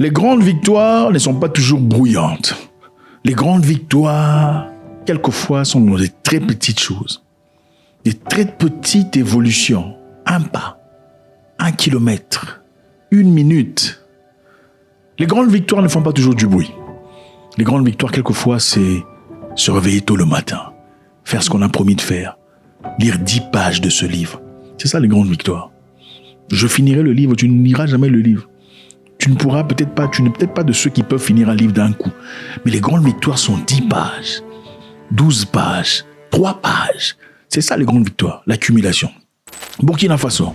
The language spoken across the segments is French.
Les grandes victoires ne sont pas toujours brouillantes. Les grandes victoires, quelquefois, sont dans des très petites choses. Des très petites évolutions. Un pas, 1 kilomètre, 1 minute. Les grandes victoires ne font pas toujours du bruit. Les grandes victoires, quelquefois, c'est se réveiller tôt le matin, faire ce qu'on a promis de faire, lire 10 pages de ce livre. C'est ça les grandes victoires. Je finirai le livre, tu ne liras jamais le livre. Tu n'es peut-être pas de ceux qui peuvent finir un livre d'un coup. Mais les grandes victoires sont 10 pages, 12 pages, 3 pages. C'est ça les grandes victoires, l'accumulation. Burkina Faso.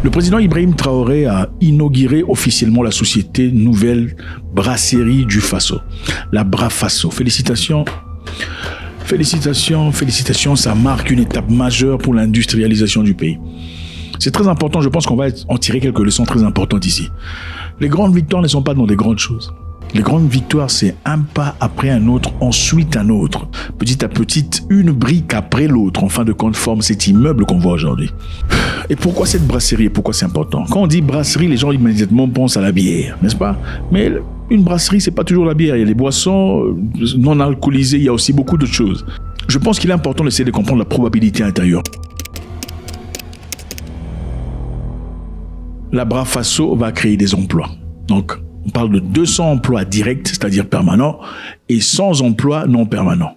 Le président Ibrahim Traoré a inauguré officiellement la société Nouvelle Brasserie du Faso, la Brafaso. Félicitations. Félicitations, félicitations, ça marque une étape majeure pour l'industrialisation du pays. C'est très important, je pense qu'on va en tirer quelques leçons très importantes ici. Les grandes victoires ne sont pas dans des grandes choses. Les grandes victoires, c'est un pas après un autre, ensuite un autre. Petit à petit, une brique après l'autre, en fin de compte, forme cet immeuble qu'on voit aujourd'hui. Et pourquoi cette brasserie et pourquoi c'est important? Quand on dit brasserie, les gens immédiatement pensent à la bière, n'est-ce pas? Mais une brasserie, c'est pas toujours la bière. Il y a les boissons non alcoolisées, il y a aussi beaucoup d'autres choses. Je pense qu'il est important d'essayer de comprendre la probabilité intérieure. La Brafaso va créer des emplois. Donc, on parle de 200 emplois directs, c'est-à-dire permanents, et 100 emplois non permanents.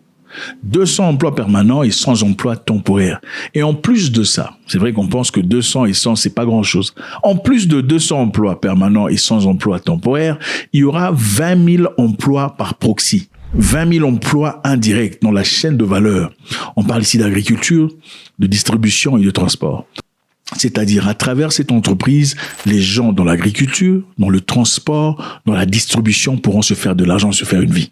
200 emplois permanents et 100 emplois temporaires. Et en plus de ça, c'est vrai qu'on pense que 200 et 100, c'est pas grand-chose. En plus de 200 emplois permanents et 100 emplois temporaires, il y aura 20 000 emplois par proxy. 20 000 emplois indirects dans la chaîne de valeur. On parle ici d'agriculture, de distribution et de transport. C'est-à-dire, à travers cette entreprise, les gens dans l'agriculture, dans le transport, dans la distribution pourront se faire de l'argent, se faire une vie.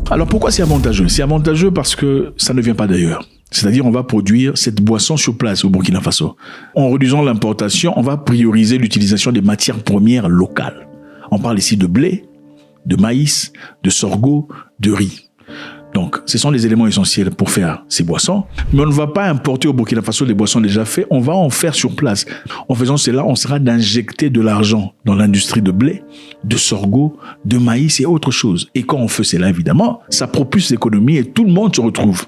Alors pourquoi c'est avantageux? C'est avantageux parce que ça ne vient pas d'ailleurs. C'est-à-dire, on va produire cette boisson sur place au Burkina Faso. En réduisant l'importation, on va prioriser l'utilisation des matières premières locales. On parle ici de blé, de maïs, de sorgho, de riz. Donc, ce sont les éléments essentiels pour faire ces boissons. Mais on ne va pas importer au Burkina Faso des boissons déjà faites, on va en faire sur place. En faisant cela, on sera d'injecter de l'argent dans l'industrie de blé, de sorgho, de maïs et autre chose. Et quand on fait cela, évidemment, ça propulse l'économie et tout le monde se retrouve.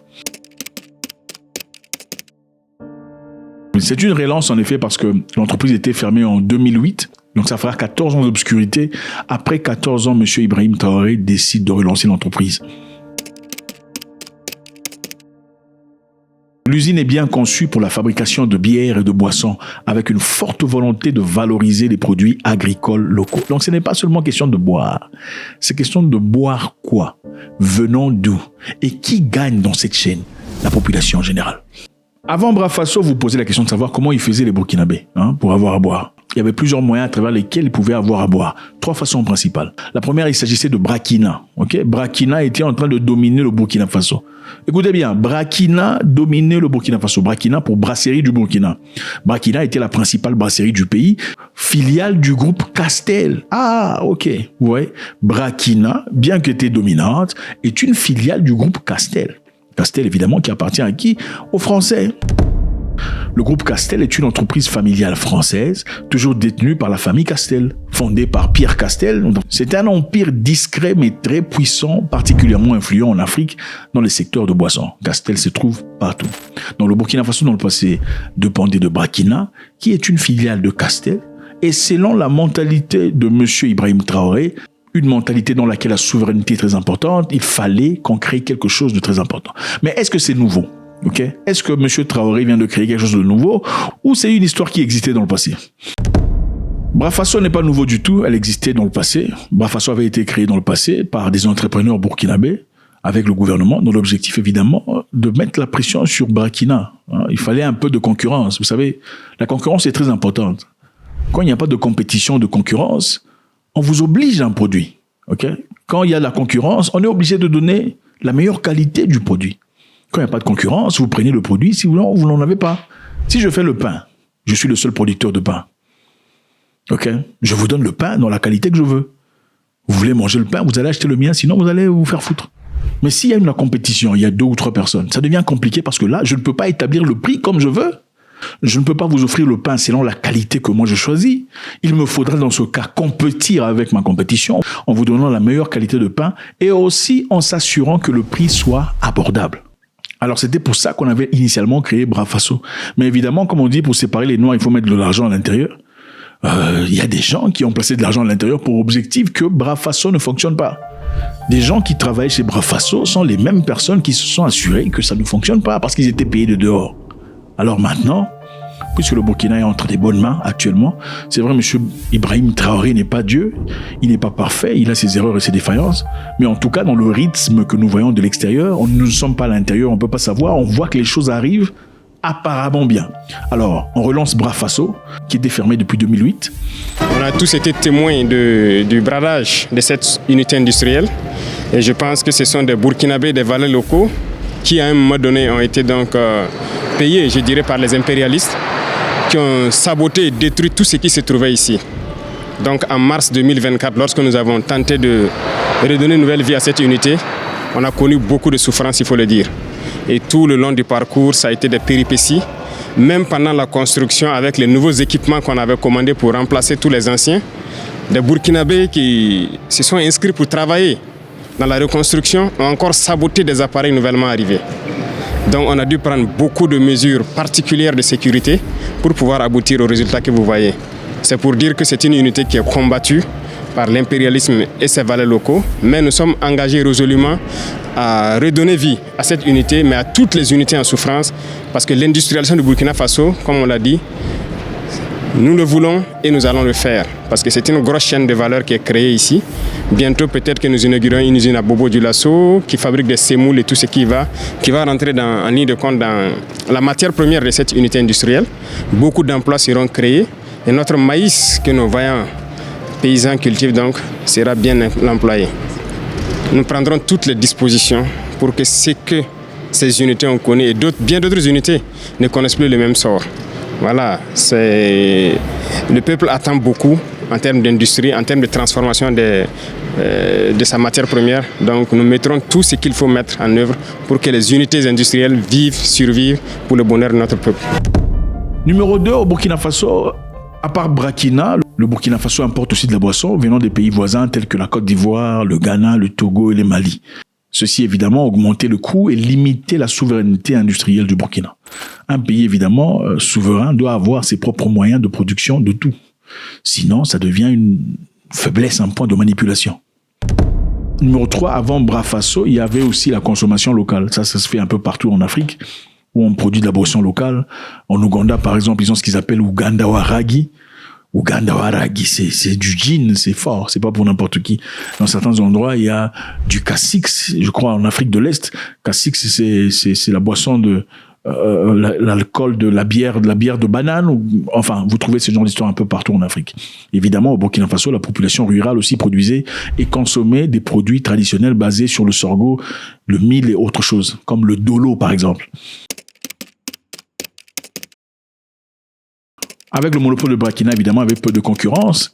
C'est une relance en effet parce que l'entreprise était fermée en 2008. Donc ça fera 14 ans d'obscurité. Après 14 ans, M. Ibrahim Traoré décide de relancer l'entreprise. L'usine est bien conçue pour la fabrication de bières et de boissons avec une forte volonté de valoriser les produits agricoles locaux. Donc ce n'est pas seulement question de boire, c'est question de boire quoi? Venant d'où? Et qui gagne dans cette chaîne? La population en général. Avant Brafaso, vous posez la question de savoir comment ils faisaient les Burkinabés pour avoir à boire. Il y avait plusieurs moyens à travers lesquels ils pouvaient avoir à boire. 3 façons principales. La première, il s'agissait de Brakina. Brakina était en train de dominer le Burkina Faso. Écoutez bien, Brakina dominait le Burkina Faso. Brakina pour Brasserie du Burkina. Brakina était la principale brasserie du pays, filiale du groupe Castel. Ah, ok. Ouais. Brakina, bien qu'elle était dominante, est une filiale du groupe Castel. Castel, évidemment, qui appartient à qui? Aux Français. Le groupe Castel est une entreprise familiale française, toujours détenue par la famille Castel, fondée par Pierre Castel. C'est un empire discret mais très puissant, particulièrement influent en Afrique dans les secteurs de boissons. Castel se trouve partout. Dans le Burkina Faso, dans le passé, dépendait de Brakina, qui est une filiale de Castel. Et selon la mentalité de M. Ibrahim Traoré, une mentalité dans laquelle la souveraineté est très importante, il fallait qu'on crée quelque chose de très important. Mais est-ce que c'est nouveau? Est-ce que M. Traoré vient de créer quelque chose de nouveau ou c'est une histoire qui existait dans le passé? Brafaso n'est pas nouveau du tout, elle existait dans le passé. Brafaso avait été créé dans le passé par des entrepreneurs burkinabés avec le gouvernement, dans l'objectif évidemment de mettre la pression sur Brakina. Il fallait un peu de concurrence. Vous savez, la concurrence est très importante. Quand il n'y a pas de compétition, de concurrence, on vous oblige à un produit. Quand il y a la concurrence, on est obligé de donner la meilleure qualité du produit. Quand il n'y a pas de concurrence, vous prenez le produit, si vous n'en avez pas. Si je fais le pain, je suis le seul producteur de pain. Je vous donne le pain dans la qualité que je veux. Vous voulez manger le pain, vous allez acheter le mien, sinon vous allez vous faire foutre. Mais s'il y a une compétition, il y a 2 ou 3 personnes, ça devient compliqué parce que là, je ne peux pas établir le prix comme je veux. Je ne peux pas vous offrir le pain selon la qualité que moi je choisis. Il me faudra dans ce cas compétir avec ma compétition en vous donnant la meilleure qualité de pain et aussi en s'assurant que le prix soit abordable. Alors c'était pour ça qu'on avait initialement créé Brafasso. Mais évidemment, comme on dit, pour séparer les noirs, il faut mettre de l'argent à l'intérieur. Il y a des gens qui ont placé de l'argent à l'intérieur pour objectif que Brafasso ne fonctionne pas. Des gens qui travaillent chez Brafasso sont les mêmes personnes qui se sont assurées que ça ne fonctionne pas parce qu'ils étaient payés de dehors. Alors maintenant, puisque le Burkina est entre des bonnes mains actuellement, c'est vrai, M. Ibrahim Traoré n'est pas Dieu, il n'est pas parfait, il a ses erreurs et ses défaillances, mais en tout cas, dans le rythme que nous voyons de l'extérieur, nous ne sommes pas à l'intérieur, on ne peut pas savoir, on voit que les choses arrivent apparemment bien. Alors, on relance Brafasso, qui était fermé depuis 2008. On a tous été témoins du bradage de cette unité industrielle, et je pense que ce sont des Burkinabés, des valets locaux, qui à un moment donné ont été donc payés, je dirais, par les impérialistes, qui ont saboté et détruit tout ce qui se trouvait ici. Donc en mars 2024, lorsque nous avons tenté de redonner une nouvelle vie à cette unité, on a connu beaucoup de souffrances, il faut le dire. Et tout le long du parcours, ça a été des péripéties. Même pendant la construction, avec les nouveaux équipements qu'on avait commandés pour remplacer tous les anciens, des Burkinabés qui se sont inscrits pour travailler dans la reconstruction ont encore saboté des appareils nouvellement arrivés. Donc on a dû prendre beaucoup de mesures particulières de sécurité pour pouvoir aboutir aux résultats que vous voyez. C'est pour dire que c'est une unité qui est combattue par l'impérialisme et ses valets locaux, mais nous sommes engagés résolument à redonner vie à cette unité, mais à toutes les unités en souffrance, parce que l'industrialisation du Burkina Faso, comme on l'a dit, nous le voulons et nous allons le faire, parce que c'est une grosse chaîne de valeur qui est créée ici. Bientôt, peut-être que nous inaugurons une usine à Bobo Dioulasso qui fabrique des semoules et tout ce qui va rentrer en ligne de compte dans la matière première de cette unité industrielle. Beaucoup d'emplois seront créés et notre maïs que nos vaillants paysans cultivent donc sera bien employé. Nous prendrons toutes les dispositions pour que ce que ces unités ont connu et bien d'autres unités ne connaissent plus le même sort. Voilà, le peuple attend beaucoup en termes d'industrie, en termes de transformation de sa matière première. Donc nous mettrons tout ce qu'il faut mettre en œuvre pour que les unités industrielles vivent, survivent pour le bonheur de notre peuple. Numéro 2, au Burkina Faso, à part Brakina, le Burkina Faso importe aussi de la boisson venant des pays voisins tels que la Côte d'Ivoire, le Ghana, le Togo et le Mali. Ceci, évidemment, augmenter le coût et limiter la souveraineté industrielle du Burkina. Un pays, évidemment, souverain doit avoir ses propres moyens de production de tout. Sinon, ça devient une faiblesse, un point de manipulation. Numéro 3, avant Brafasso, il y avait aussi la consommation locale. Ça se fait un peu partout en Afrique, où on produit de la boisson locale. En Ouganda, par exemple, ils ont ce qu'ils appellent Uganda Waragi. Uganda Waragi, c'est du gin, c'est fort, c'est pas pour n'importe qui. Dans certains endroits, il y a du Cassix, je crois en Afrique de l'Est. Cassix, c'est la boisson de l'alcool de la bière de banane. Enfin, vous trouvez ce genre d'histoire un peu partout en Afrique. Évidemment, au Burkina Faso, la population rurale aussi produisait et consommait des produits traditionnels basés sur le sorgho, le mil et autres choses, comme le dolo par exemple. Avec le monopole de Brakina, évidemment, avec peu de concurrence,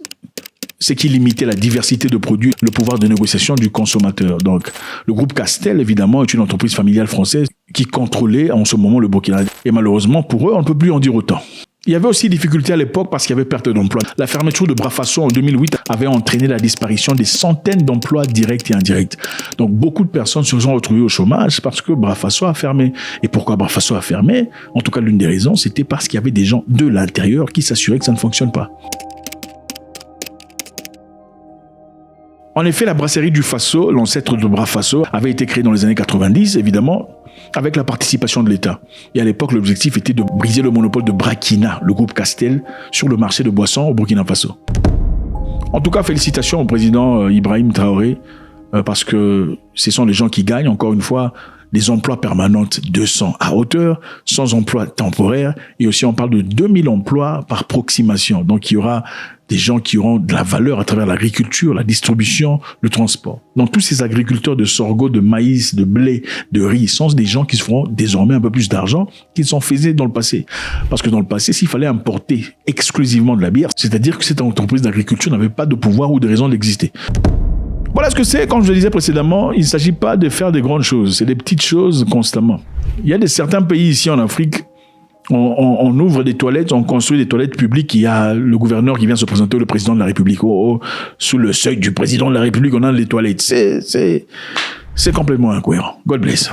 ce qui limitait la diversité de produits, le pouvoir de négociation du consommateur. Donc, le groupe Castel, évidemment, est une entreprise familiale française qui contrôlait en ce moment le Burkina. Et malheureusement, pour eux, on ne peut plus en dire autant. Il y avait aussi des difficultés à l'époque parce qu'il y avait perte d'emploi. La fermeture de Brafasso en 2008 avait entraîné la disparition des centaines d'emplois directs et indirects. Donc beaucoup de personnes se sont retrouvées au chômage parce que Brafasso a fermé. Et pourquoi Brafasso a fermé? En tout cas, l'une des raisons, c'était parce qu'il y avait des gens de l'intérieur qui s'assuraient que ça ne fonctionne pas. En effet, la brasserie du Faso, l'ancêtre de Brafasso, avait été créée dans les années 90, évidemment, avec la participation de l'État. Et à l'époque, l'objectif était de briser le monopole de Brakina, le groupe Castel, sur le marché de boissons au Burkina Faso. En tout cas, félicitations au président Ibrahim Traoré, parce que ce sont les gens qui gagnent, encore une fois, des emplois permanents 200 à hauteur, sans emploi temporaire, et aussi on parle de 2000 emplois par proximation. Donc il y aura des gens qui auront de la valeur à travers l'agriculture, la distribution, le transport. Donc tous ces agriculteurs de sorgho, de maïs, de blé, de riz, sont des gens qui se feront désormais un peu plus d'argent qu'ils en faisaient dans le passé. Parce que dans le passé, s'il fallait importer exclusivement de la bière, c'est-à-dire que cette entreprise d'agriculture n'avait pas de pouvoir ou de raison d'exister. Voilà ce que c'est, comme je le disais précédemment, il ne s'agit pas de faire des grandes choses, c'est des petites choses constamment. Il y a certains pays ici en Afrique On ouvre des toilettes, on construit des toilettes publiques. Il y a le gouverneur qui vient se présenter au président de la République. Sous le seuil du président de la République, on a les toilettes. C'est complètement incohérent. God bless.